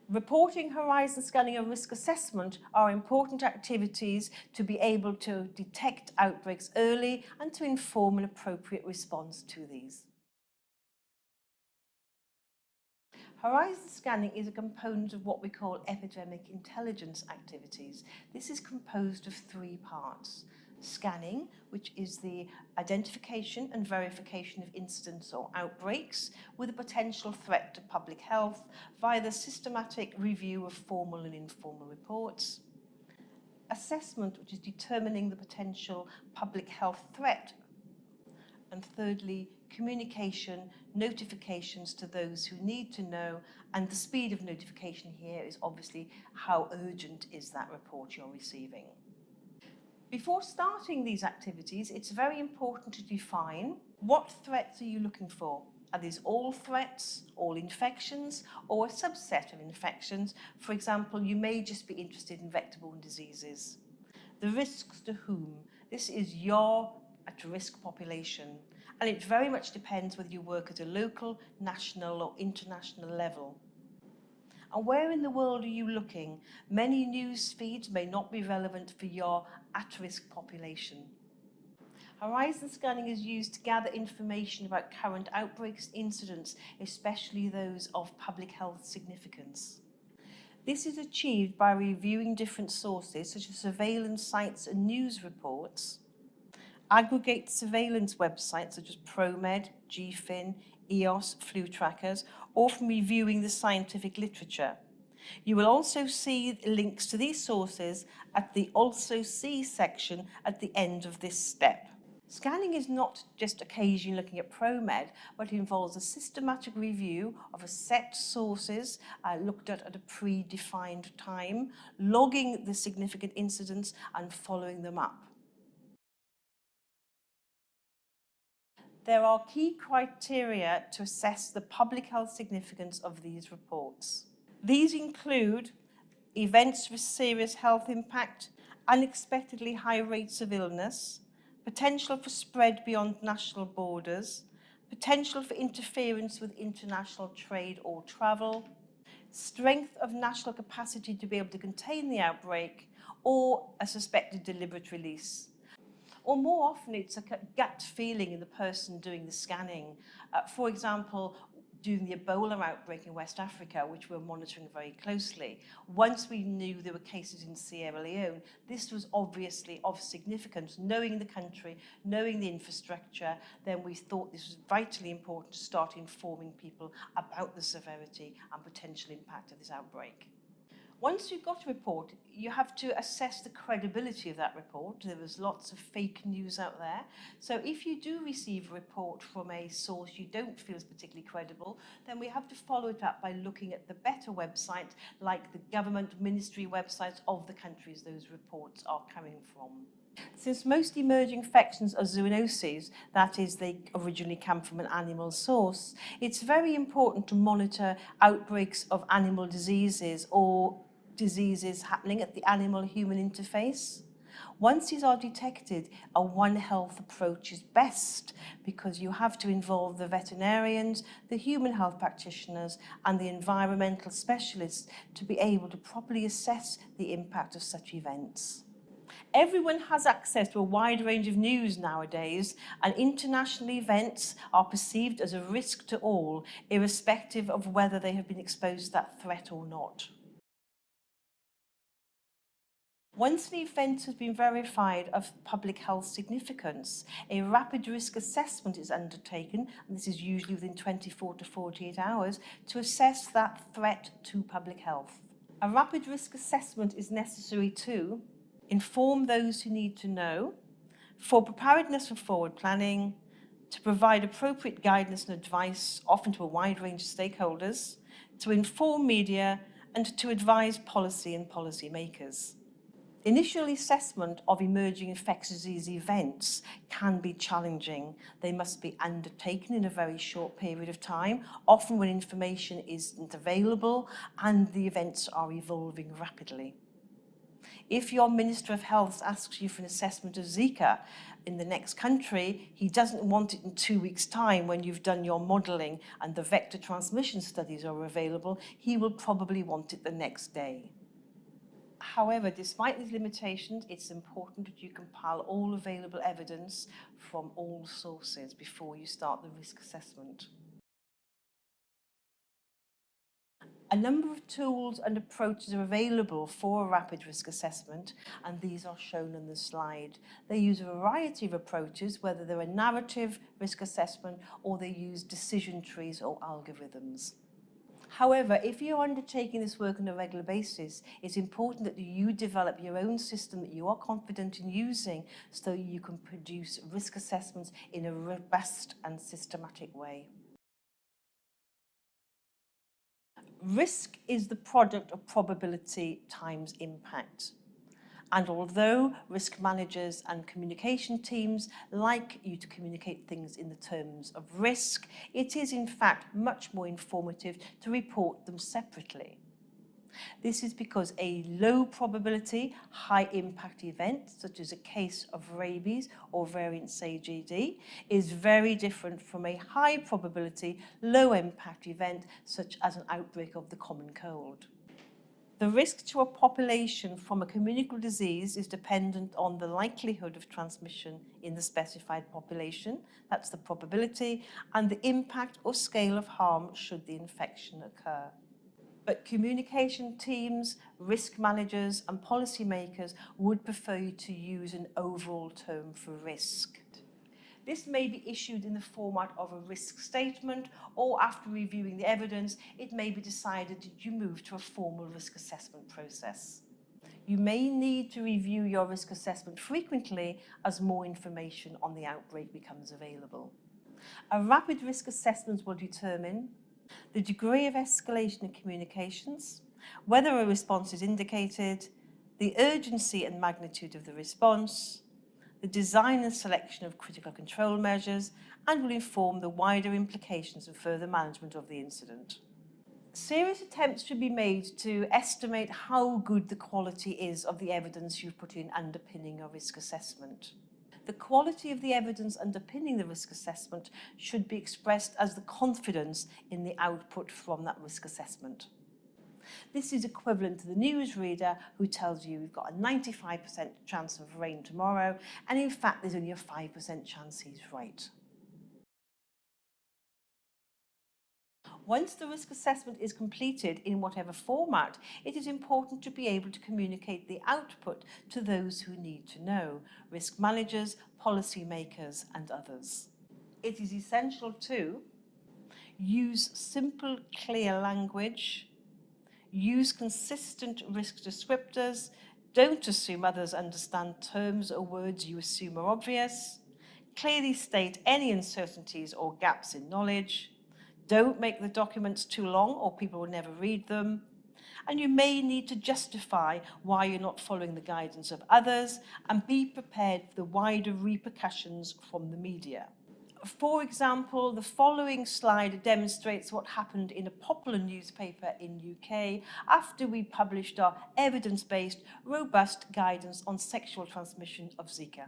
Reporting, horizon scanning and risk assessment are important activities to be able to detect outbreaks early and to inform an appropriate response to these. Horizon scanning is a component of what we call epidemic intelligence activities. This is composed of three parts. Scanning, which is the identification and verification of incidents or outbreaks with a potential threat to public health via the systematic review of formal and informal reports. Assessment, which is determining the potential public health threat. And thirdly, communication, notifications to those who need to know, and the speed of notification here is obviously how urgent is that report you're receiving. Before starting these activities, it's very important to define what threats are you looking for. Are these all threats, all infections, or a subset of infections? For example, you may just be interested in vector-borne diseases. The risks to whom? This is your at-risk population, and it very much depends whether you work at a local, national, or international level. And where in the world are you looking? Many news feeds may not be relevant for your at-risk population. Horizon scanning is used to gather information about current outbreaks, incidents, especially those of public health significance. This is achieved by reviewing different sources, such as surveillance sites and news reports, aggregate surveillance websites such as ProMed, GFIN, EOS, flu trackers, or from reviewing the scientific literature. You will also see links to these sources at the Also See section at the end of this step. Scanning is not just occasionally looking at ProMed, but it involves a systematic review of a set sources looked at a predefined time, logging the significant incidents and following them up. There are key criteria to assess the public health significance of these reports. These include events with serious health impact, unexpectedly high rates of illness, potential for spread beyond national borders, potential for interference with international trade or travel, strength of national capacity to be able to contain the outbreak, or a suspected deliberate release. Or more often, it's a gut feeling in the person doing the scanning. For example, during the Ebola outbreak in West Africa, which we're monitoring very closely, once we knew there were cases in Sierra Leone, this was obviously of significance. Knowing the country, knowing the infrastructure, then we thought this was vitally important to start informing people about the severity and potential impact of this outbreak. Once you've got a report, you have to assess the credibility of that report. There is lots of fake news out there. So if you do receive a report from a source you don't feel is particularly credible, then we have to follow it up by looking at the better websites, like the government ministry websites of the countries those reports are coming from. Since most emerging infections are zoonoses, that is, they originally come from an animal source, it's very important to monitor outbreaks of animal diseases or diseases happening at the animal-human interface. Once these are detected, a One Health approach is best because you have to involve the veterinarians, the human health practitioners, and the environmental specialists to be able to properly assess the impact of such events. Everyone has access to a wide range of news nowadays, and international events are perceived as a risk to all, irrespective of whether they have been exposed to that threat or not. Once an event has been verified of public health significance, a rapid risk assessment is undertaken, and this is usually within 24 to 48 hours, to assess that threat to public health. A rapid risk assessment is necessary to inform those who need to know, for preparedness and forward planning, to provide appropriate guidance and advice, often to a wide range of stakeholders, to inform media, and to advise policy and policy makers. Initial assessment of emerging infectious disease events can be challenging. They must be undertaken in a very short period of time, often when information isn't available and the events are evolving rapidly. If your Minister of Health asks you for an assessment of Zika in the next country, he doesn't want it in 2 weeks' time when you've done your modelling and the vector transmission studies are available. He will probably want it the next day. However, despite these limitations, it's important that you compile all available evidence from all sources before you start the risk assessment. A number of tools and approaches are available for a rapid risk assessment, and these are shown in the slide. They use a variety of approaches, whether they're a narrative risk assessment or they use decision trees or algorithms. However, if you're undertaking this work on a regular basis, it's important that you develop your own system that you are confident in using so you can produce risk assessments in a robust and systematic way. Risk is the product of probability times impact. And although risk managers and communication teams like you to communicate things in the terms of risk, it is in fact much more informative to report them separately. This is because a low probability, high impact event, such as a case of rabies or variant CJD, is very different from a high probability, low impact event, such as an outbreak of the common cold. The risk to a population from a communicable disease is dependent on the likelihood of transmission in the specified population, that's the probability, and the impact or scale of harm should the infection occur. But communication teams, risk managers and policymakers would prefer you to use an overall term for risk. This may be issued in the format of a risk statement, or after reviewing the evidence, it may be decided that you move to a formal risk assessment process. You may need to review your risk assessment frequently as more information on the outbreak becomes available. A rapid risk assessment will determine the degree of escalation in communications, whether a response is indicated, the urgency and magnitude of the response, the design and selection of critical control measures, and will inform the wider implications of further management of the incident. Serious attempts should be made to estimate how good the quality is of the evidence you've put in underpinning your risk assessment. The quality of the evidence underpinning the risk assessment should be expressed as the confidence in the output from that risk assessment. This is equivalent to the newsreader who tells you you've got a 95% chance of rain tomorrow, and in fact there's only a 5% chance he's right. Once the risk assessment is completed in whatever format, it is important to be able to communicate the output to those who need to know, risk managers, policymakers, and others. It is essential to use simple, clear language, use consistent risk descriptors, don't assume others understand terms or words you assume are obvious, clearly state any uncertainties or gaps in knowledge, don't make the documents too long or people will never read them, and you may need to justify why you're not following the guidance of others, and be prepared for the wider repercussions from the media. For example, the following slide demonstrates what happened in a popular newspaper in UK after we published our evidence-based, robust guidance on sexual transmission of Zika.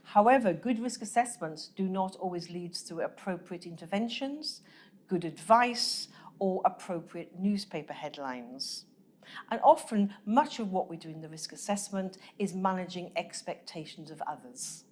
However, good risk assessments do not always lead to appropriate interventions, good advice, or appropriate newspaper headlines. And often, much of what we do in the risk assessment is managing expectations of others.